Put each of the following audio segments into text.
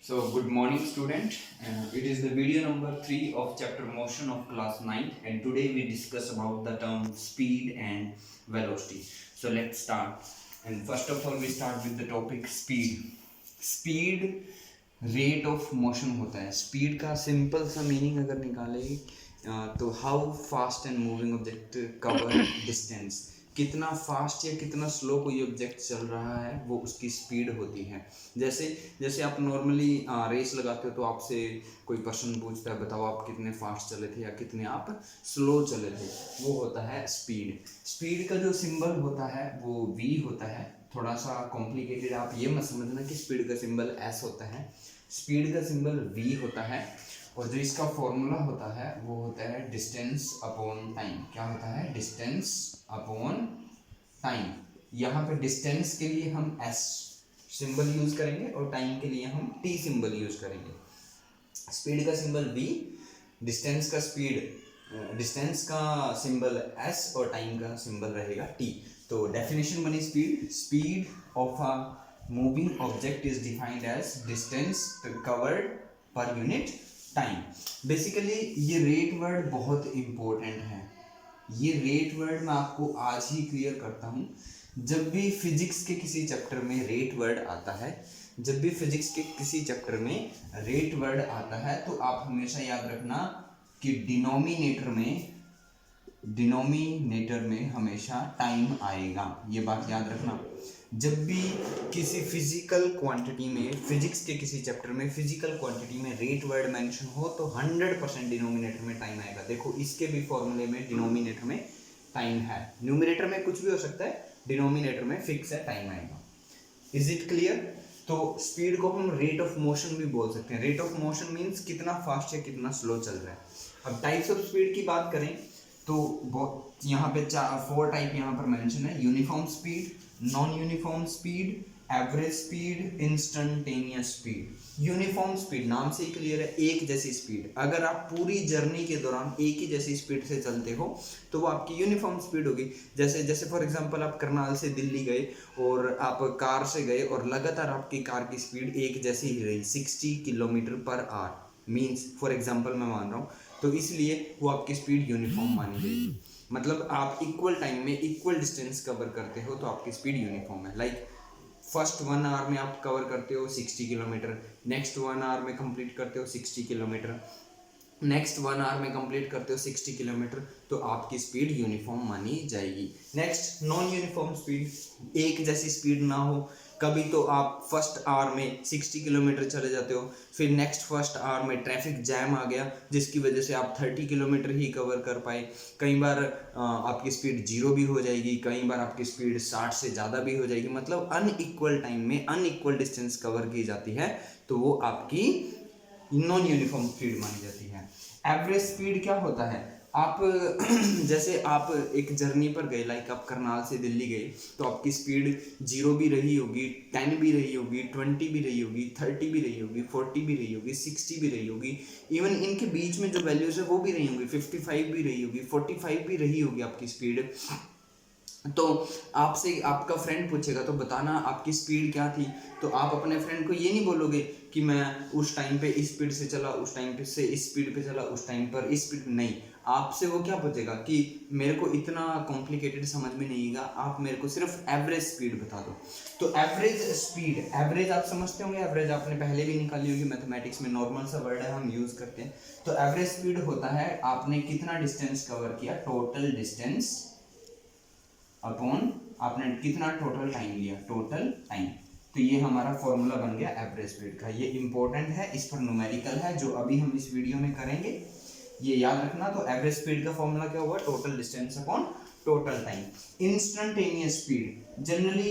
So, good morning, student. It is the video number 3 of chapter motion of class 9, and today we discuss about the term speed and velocity. So, let's start. And first of all, we start with the topic speed. Speed rate of motion होता है. Speed का simple सा meaning अगर निकाले तो how fast and moving object cover distance, कितना fast या कितना स्लो कोई ऑब्जेक्ट चल रहा है वो उसकी स्पीड होती है. जैसे जैसे आप नॉर्मली रेस लगाते हो तो आपसे कोई पर्सन पूछता है बताओ आप कितने फास्ट चले थे या कितने आप स्लो चले थे, वो होता है स्पीड. स्पीड का जो सिंबल होता है वो वी होता है. थोड़ा सा कॉम्प्लिकेटेड, आप ये मत समझना कि स्पीड का सिंबल एस होता है. स्पीड का सिंबल वी होता है और जो इसका फॉर्मूला होता है वो होता है डिस्टेंस अपॉन टाइम. क्या होता है? Distance upon time. यहाँ पे डिस्टेंस के लिए हम एस सिंबल यूज करेंगे और टाइम के लिए हम टी सिंबल यूज करेंगे. स्पीड का सिंबल वी, डिस्टेंस का सिंबल एस और टाइम का सिंबल रहेगा टी. तो डेफिनेशन बनी speed of a moving object is defined as distance covered per unit time. Basically ये रेट वर्ड बहुत इंपॉर्टेंट है. ये रेट वर्ड मैं आपको आज ही क्लियर करता हूँ. जब भी फिजिक्स के किसी चैप्टर में रेट वर्ड आता है, तो आप हमेशा याद रखना कि डिनोमिनेटर में हमेशा टाइम आएगा. ये बात याद रखना. जब भी किसी फिजिकल क्वांटिटी में, फिजिक्स के किसी चैप्टर में फिजिकल क्वांटिटी में रेट वर्ड मेंशन हो तो 100% डिनोमिनेटर में टाइम आएगा. देखो इसके भी फॉर्मूले में डिनोमिनेटर में टाइम है. न्यूमिनेटर में कुछ भी हो सकता है, डिनोमिनेटर में फिक्स है, टाइम आएगा. Is it clear? तो स्पीड को हम रेट ऑफ मोशन भी बोल सकते हैं. रेट ऑफ मोशन मीन्स कितना फास्ट या कितना स्लो चल रहा है. अब टाइप्स ऑफ स्पीड की बात करें तो यहाँ पे 4 टाइप यहाँ पर मेंशन है. Uniform speed, non uniform speed, average speed, instantaneous speed. Uniform speed नाम से ही क्लियर है, एक जैसी स्पीड. अगर आप पूरी जर्नी के दौरान एक ही जैसी स्पीड से चलते हो तो वो आपकी यूनिफॉर्म स्पीड होगी. जैसे फॉर एग्जांपल आप करनाल से दिल्ली गए और आप कार से गए और लगातार आपकी कार की स्पीड एक जैसी ही रही 60 kilometre per hour. Means for example मैं मान रहा हूँ, तो इसलिए वो आपकी स्पीड यूनिफॉर्म मानी जाएगी. मतलब आप इक्वल टाइम में इक्वल डिस्टेंस कवर करते हो तो आपकी स्पीड यूनिफॉर्म है. लाइक फर्स्ट 1 आवर में आप कवर करते हो 60 किलोमीटर, नेक्स्ट 1 आवर में कंप्लीट करते हो 60 किलोमीटर, नेक्स्ट 1 आवर में कंप्लीट करते हो 60 किलोमीटर, तो आपकी स्पीड यूनिफॉर्म मानी जाएगी. नेक्स्ट नॉन यूनिफॉर्म स्पीड, एक जैसी स्पीड ना हो. कभी तो आप फर्स्ट आवर में 60 किलोमीटर चले जाते हो, फिर नेक्स्ट फर्स्ट आवर में ट्रैफिक जैम आ गया जिसकी वजह से आप 30 किलोमीटर ही कवर कर पाए. कई बार आपकी स्पीड 0 भी हो जाएगी, कई बार आपकी स्पीड 60 से ज़्यादा भी हो जाएगी. मतलब अनइक्वल टाइम में अनइक्वल डिस्टेंस कवर की जाती है तो वो आपकी नॉन यूनिफॉर्म स्पीड मानी जाती है. एवरेज स्पीड क्या होता है? आप जैसे आप एक जर्नी पर गए, लाइक आप करनाल से दिल्ली गए, तो आपकी स्पीड 0 भी रही होगी, 10 भी रही होगी, 20 भी रही होगी, 30 भी रही होगी, 40 भी रही होगी, 60 भी रही होगी. इवन इनके बीच में जो वैल्यूज है वो भी रही होंगी, 55 भी रही होगी, 45 भी रही होगी आपकी स्पीड. तो आपसे आपका फ्रेंड पूछेगा तो बताना आपकी स्पीड क्या थी. तो आप अपने फ्रेंड को ये नहीं बोलोगे कि मैं उस टाइम पे इस स्पीड से चला, उस टाइम पे से इस स्पीड पे चला, उस टाइम पर इस स्पीड. नहीं, आपसे वो क्या पूछेगा कि मेरे को इतना कॉम्प्लिकेटेड समझ में नहीं आएगा, आप मेरे को सिर्फ एवरेज स्पीड बता दो. तो एवरेज स्पीड, एवरेज आप समझते होंगे, एवरेज आपने पहले भी निकाली होगी मैथमेटिक्स में, नॉर्मल सा वर्ड है, हम यूज करते हैं. तो एवरेज स्पीड होता है आपने कितना डिस्टेंस कवर किया, टोटल डिस्टेंस अपॉन आपने कितना टोटल टाइम लिया, टोटल टाइम. तो ये हमारा फॉर्मूला बन गया एवरेज स्पीड का. ये इंपॉर्टेंट है, इस पर न्यूमेरिकल है जो अभी हम इस वीडियो में करेंगे, ये याद रखना. तो एवरेज स्पीड का फॉर्मूला क्या हुआ, total distance upon total time. Instantaneous speed, generally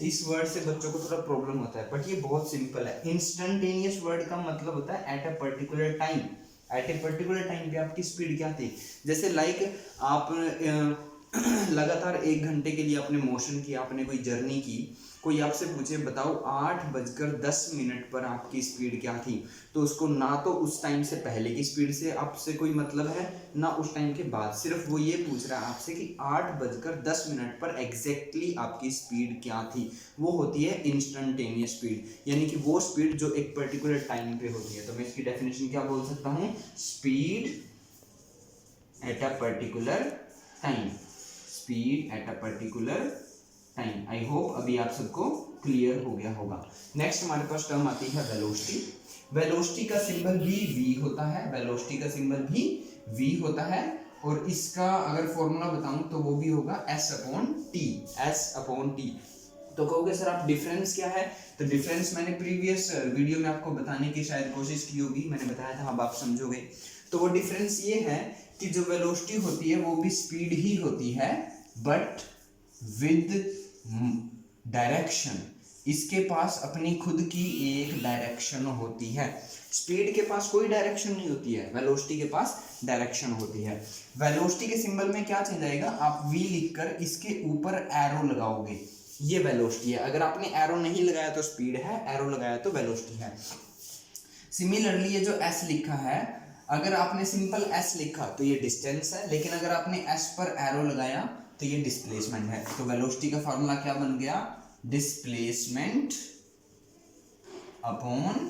इस वर्ड से बच्चों को थोड़ा प्रॉब्लम होता है, बट ये बहुत सिंपल है. इंस्टेंटेनियस वर्ड का मतलब होता है at a particular time. At a particular time पे आपकी स्पीड क्या थी. जैसे लाइक आप लगातार 1 घंटे के लिए आपने मोशन किया, आपने कोई जर्नी की कोई आपसे पूछे बताओ 8:10 पर आपकी स्पीड क्या थी, तो उसको ना तो उस टाइम से पहले की स्पीड से आपसे कोई मतलब है, ना उस टाइम के बाद, सिर्फ वो ये पूछ रहा है आपसे कि 8:10 पर एग्जैक्टली आपकी स्पीड क्या थी। वो होती है इंस्टेंटेनियस स्पीड, यानी कि वो स्पीड जो एक पर्टिकुलर टाइम पे होती है। तो मैं इसकी डेफिनेशन क्या बोल सकता हूँ, speed at a particular time, speed at a particular time. I hope अभी आप सबको क्लियर हो गया होगा। नेक्स्ट हमारे पास टर्म आती है वेलोसिटी। वेलोसिटी का सिंबल भी v होता है, वेलोसिटी का सिंबल भी v होता है, और इसका अगर फॉर्मूला बताऊं तो वो भी होगा s/t, s/t। तो कहोगे सर आप डिफरेंस क्या है, तो डिफरेंस मैंने प्रीवियस वीडियो में आपको बताने की शायद कोशिश की होगी, मैंने बताया था, अब आप समझोगे। तो वो डिफरेंस ये है कि जो वेलोसिटी होती है वो भी स्पीड ही होती है, बट विद डायरेक्शन। इसके पास अपनी खुद की एक डायरेक्शन होती है। स्पीड के पास कोई डायरेक्शन नहीं होती है, वेलोसिटी के पास डायरेक्शन होती है। वेलोसिटी के सिंबल में क्या चेंज आएगा, आप v लिखकर इसके ऊपर एरो लगाओगे, ये वेलोसिटी है। अगर आपने एरो नहीं लगाया तो स्पीड है, एरो लगाया तो वेलोसिटी है। सिमिलरली ये जो s लिखा है, अगर आपने सिंपल s लिखा तो ये डिस्टेंस है, लेकिन अगर आपने s पर एरो लगाया तो ये डिस्प्लेसमेंट है। तो वेलोसिटी का फॉर्मूला क्या बन गया, displacement upon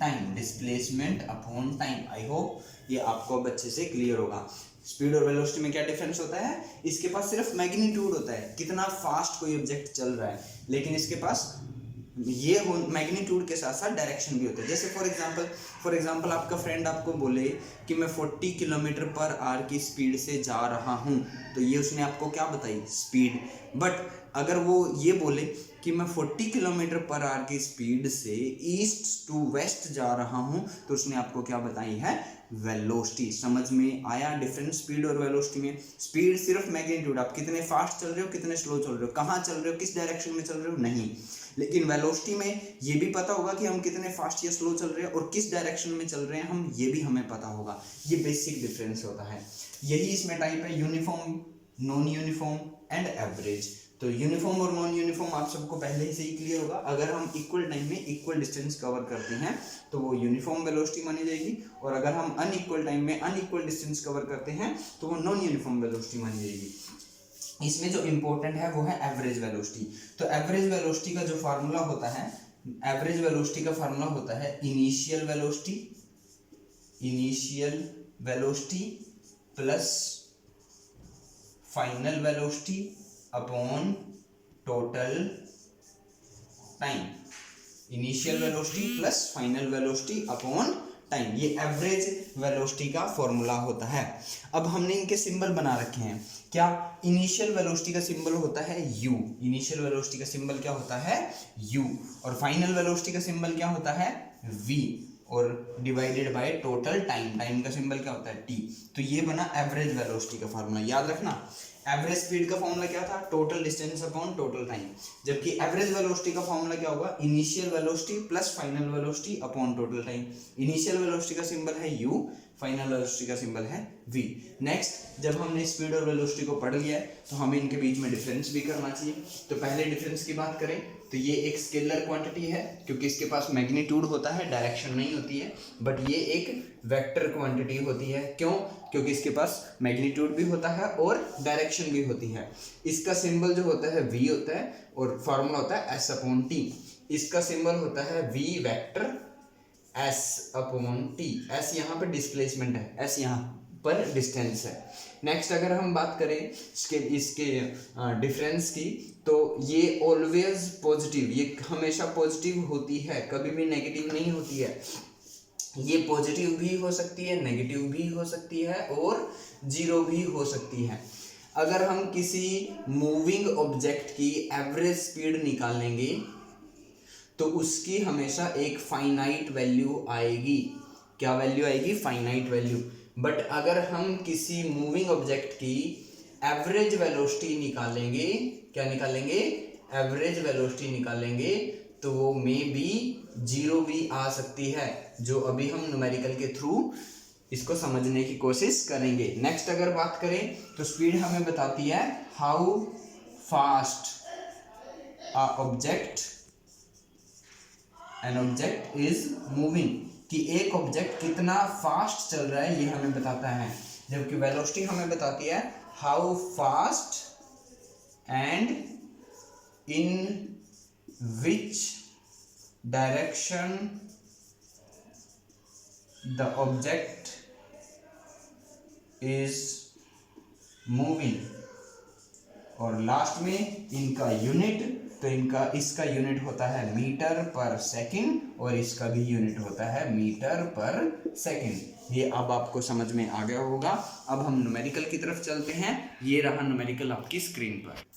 time, displacement upon time. I hope ये आपको अब अच्छे से क्लियर होगा। स्पीड और वेलोसिटी में क्या डिफरेंस होता है, इसके पास सिर्फ मैग्नीट्यूड होता है, कितना फास्ट कोई ऑब्जेक्ट चल रहा है, लेकिन इसके पास ये मैग्नीट्यूड के साथ साथ डायरेक्शन भी होता है। जैसे फॉर एग्जांपल आपका फ्रेंड आपको बोले कि मैं 40 किलोमीटर पर आवर की स्पीड से जा रहा हूँ, तो ये उसने आपको क्या बताई, स्पीड। बट अगर वो ये बोले कि मैं 40 किलोमीटर पर आवर की स्पीड से ईस्ट टू वेस्ट जा रहा हूँ, तो उसने आपको क्या बताई है, वेलोसिटी। समझ में आया डिफरेंस स्पीड और वेलोसिटी में। स्पीड सिर्फ मैग्नीट्यूड, आप कितने फास्ट चल रहे हो, कितने स्लो चल रहे हो, कहाँ चल रहे हो, किस डायरेक्शन में चल रहे हो, नहीं। लेकिन वेलोसिटी में ये भी पता होगा कि हम कितने फास्ट या स्लो चल रहे हैं, और किस डायरेक्शन में चल रहे हैं हम, ये भी हमें पता होगा। ये बेसिक डिफरेंस होता है। यही इसमें टाइप है uniform, non uniform and average. तो यूनिफॉर्म और नॉन यूनिफॉर्म आप सबको पहले ही से ही क्लियर होगा। अगर हम इक्वल टाइम में इक्वल डिस्टेंस कवर करते हैं तो वो यूनिफॉर्म वेलोसिटी मानी जाएगी, और अगर हम अनइक्वल टाइम में अनइक्वल डिस्टेंस कवर करते हैं तो वो नॉन यूनिफॉर्म वेलोसिटी मानी जाएगी। इसमें जो इंपॉर्टेंट है वो है एवरेज वेलोसिटी। तो एवरेज वेलोसिटी का जो फार्मूला होता है, एवरेज वेलोसिटी का फार्मूला होता है initial velocity plus final velocity upon total time. Initial velocity plus final velocity upon time, ये एवरेज वेलोसिटी का फॉर्मूला होता है। अब हमने इनके सिंबल बना रखे हैं। क्या, इनिशियल वेलोसिटी का सिंबल होता है u, इनिशियल वेलोसिटी का सिंबल क्या होता है u, और फाइनल वेलोसिटी का सिंबल क्या होता है v, और divided by total time, time का सिंबल क्या होता है t। तो ये बना एवरेज वेलोसिटी का फार्मूला। याद रखना, एवरेज स्पीड का फॉर्मूला क्या था, total distance upon total time, जबकि एवरेज वेलोसिटी का फॉर्मूला क्या होगा, initial velocity plus final velocity upon total time. Initial velocity का सिंबल है u, फाइनल वेलोसिटी का सिंबल है v। नेक्स्ट, जब हमने स्पीड और वेलोसिटी को पढ़ लिया है तो हमें इनके बीच में डिफरेंस भी करना चाहिए। तो पहले डिफरेंस की बात करें तो ये एक स्केलर क्वांटिटी है, क्योंकि इसके पास मैग्नीट्यूड होता है, डायरेक्शन नहीं होती है, बट ये एक वेक्टर क्वांटिटी होती है। क्यों, क्योंकि इसके पास मैग्नीट्यूड भी होता है और डायरेक्शन भी होती है। इसका सिंबल जो होता है v होता है, और फॉर्मूला होता है s/t। इसका सिंबल होता है v वेक्टर s/t। s यहाँ पे डिस्प्लेसमेंट है, s यहाँ पर डिस्टेंस है। नेक्स्ट, अगर हम बात करें इसके डिफरेंस की, तो ये ऑलवेज पॉजिटिव, ये हमेशा पॉजिटिव होती है, कभी भी नेगेटिव नहीं होती है। ये पॉजिटिव भी हो सकती है, नेगेटिव भी हो सकती है, और जीरो भी हो सकती है। अगर हम किसी मूविंग ऑब्जेक्ट की एवरेज स्पीड निकालेंगे तो उसकी हमेशा एक फाइनाइट वैल्यू आएगी। क्या वैल्यू आएगी, फाइनाइट वैल्यू। बट अगर हम किसी मूविंग ऑब्जेक्ट की एवरेज वेलोसिटी निकालेंगे, क्या निकालेंगे, एवरेज वेलोसिटी निकालेंगे, तो वो मे बी जीरो भी आ सकती है, जो अभी हम न्यूमेरिकल के थ्रू इसको समझने की कोशिश करेंगे। नेक्स्ट, अगर बात करें तो स्पीड हमें बताती है how fast an object is moving, कि एक ऑब्जेक्ट कितना फास्ट चल रहा है ये हमें बताता है, जबकि वेलोसिटी हमें बताती है how fast and in which direction the object is moving. और लास्ट में इनका यूनिट, तो इसका यूनिट होता है मीटर पर सेकंड और इसका भी यूनिट होता है मीटर पर सेकंड। ये अब आपको समझ में आ गया होगा। अब हम न्यूमेरिकल की तरफ चलते हैं। ये रहा न्यूमेरिकल आपकी स्क्रीन पर।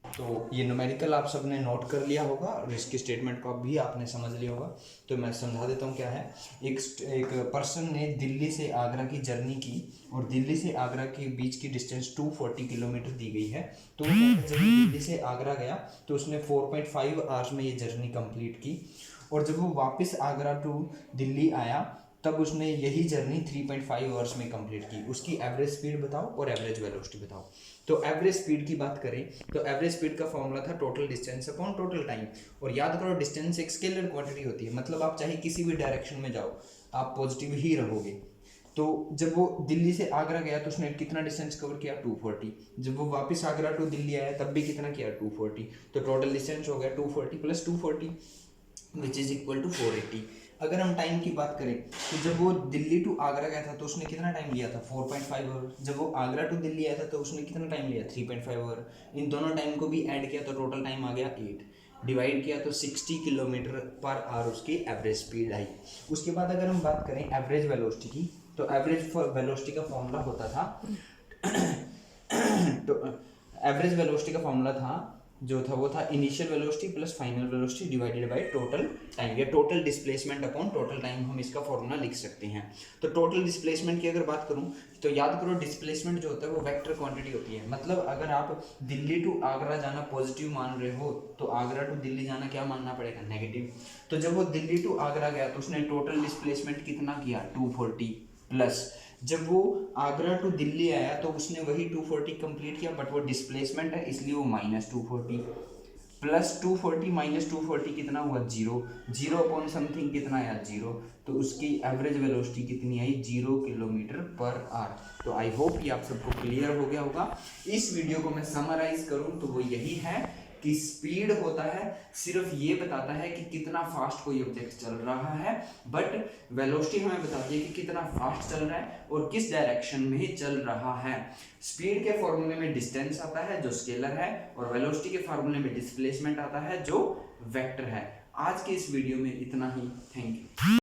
तो ये न्यूमेरिकल आप सबने नोट कर लिया होगा और इसके स्टेटमेंट को भी आपने समझ लिया होगा। तो मैं समझा देता हूँ क्या है। एक पर्सन ने दिल्ली से आगरा की जर्नी की और दिल्ली से आगरा के बीच की डिस्टेंस 240 किलोमीटर दी गई है। तो जब दिल्ली से आगरा गया तो उसने 4.5 आवर्स में ये जर्नी कंप्लीट की, और जब वो वापस आगरा टू दिल्ली आया तब उसने यही जर्नी 3.5 आवर्स में कंप्लीट की। उसकी एवरेज स्पीड बताओ और एवरेज वेलोसिटी बताओ। तो एवरेज स्पीड की बात करें तो एवरेज स्पीड का फॉर्मूला था total distance upon total time. और याद करो डिस्टेंस एक स्केलर क्वांटिटी होती है, मतलब आप चाहे किसी भी डायरेक्शन में जाओ आप पॉजिटिव ही रहोगे। तो जब वो दिल्ली से आगरा गया तो उसने कितना डिस्टेंस कवर किया 240। जब वो वापस आगरा टू दिल्ली आया तब भी कितना किया 240। तो टोटल डिस्टेंस हो गया 240 plus 240 which is equal to 480। अगर हम टाइम की बात करें तो जब वो दिल्ली टू आगरा गया था तो उसने कितना टाइम लिया था 4.5 आवर। जब वो आगरा टू दिल्ली आया था तो उसने कितना टाइम लिया 3.5 आवर। इन दोनों टाइम को भी ऐड किया तो टोटल टाइम आ गया 8, डिवाइड किया तो 60 किलोमीटर पर आवर उसकी एवरेज स्पीड आई। उसके बाद अगर हम बात करें एवरेज वेलोसिटी की तो एवरेज वेलोसिटी का फॉर्मूला होता था तो एवरेज वेलोसिटी का फॉर्मूला था जो था वो था initial velocity plus final velocity divided by total time, या total displacement upon total time हम इसका फॉर्मूला लिख सकते हैं। तो टोटल डिस्प्लेसमेंट की अगर बात करूं तो याद करो डिस्प्लेसमेंट जो होता है वो वेक्टर क्वांटिटी होती है। मतलब अगर आप दिल्ली टू आगरा जाना पॉजिटिव मान रहे हो तो आगरा टू दिल्ली जाना क्या मानना पड़ेगा नेगेटिव। तो जब वो दिल्ली टू आगरा गया तो उसने टोटल डिस्प्लेसमेंट कितना किया 240 प्लस जब वो आगरा टू दिल्ली आया तो उसने वही 240 कंप्लीट किया, बट वो डिस्प्लेसमेंट है इसलिए वो -240 प्लस 240 माइनस 240 कितना हुआ 0 अपॉन समथिंग कितना आया 0। तो उसकी एवरेज वेलोसिटी कितनी आई 0 किलोमीटर पर आवर। तो आई होप ये आप सबको क्लियर हो गया होगा। इस वीडियो को मैं समराइज करूं तो वो यही है कि स्पीड होता है सिर्फ ये बताता है कि कितना फास्ट कोई ऑब्जेक्ट चल रहा है, बट वेलोसिटी हमें बताती है कि कितना फास्ट चल रहा है और किस डायरेक्शन में चल रहा है। स्पीड के फॉर्मूले में डिस्टेंस आता है जो स्केलर है, और वेलोसिटी के फॉर्मूले में डिस्प्लेसमेंट आता है जो वेक्टर है। आज के इस वीडियो में इतना ही। Thank you.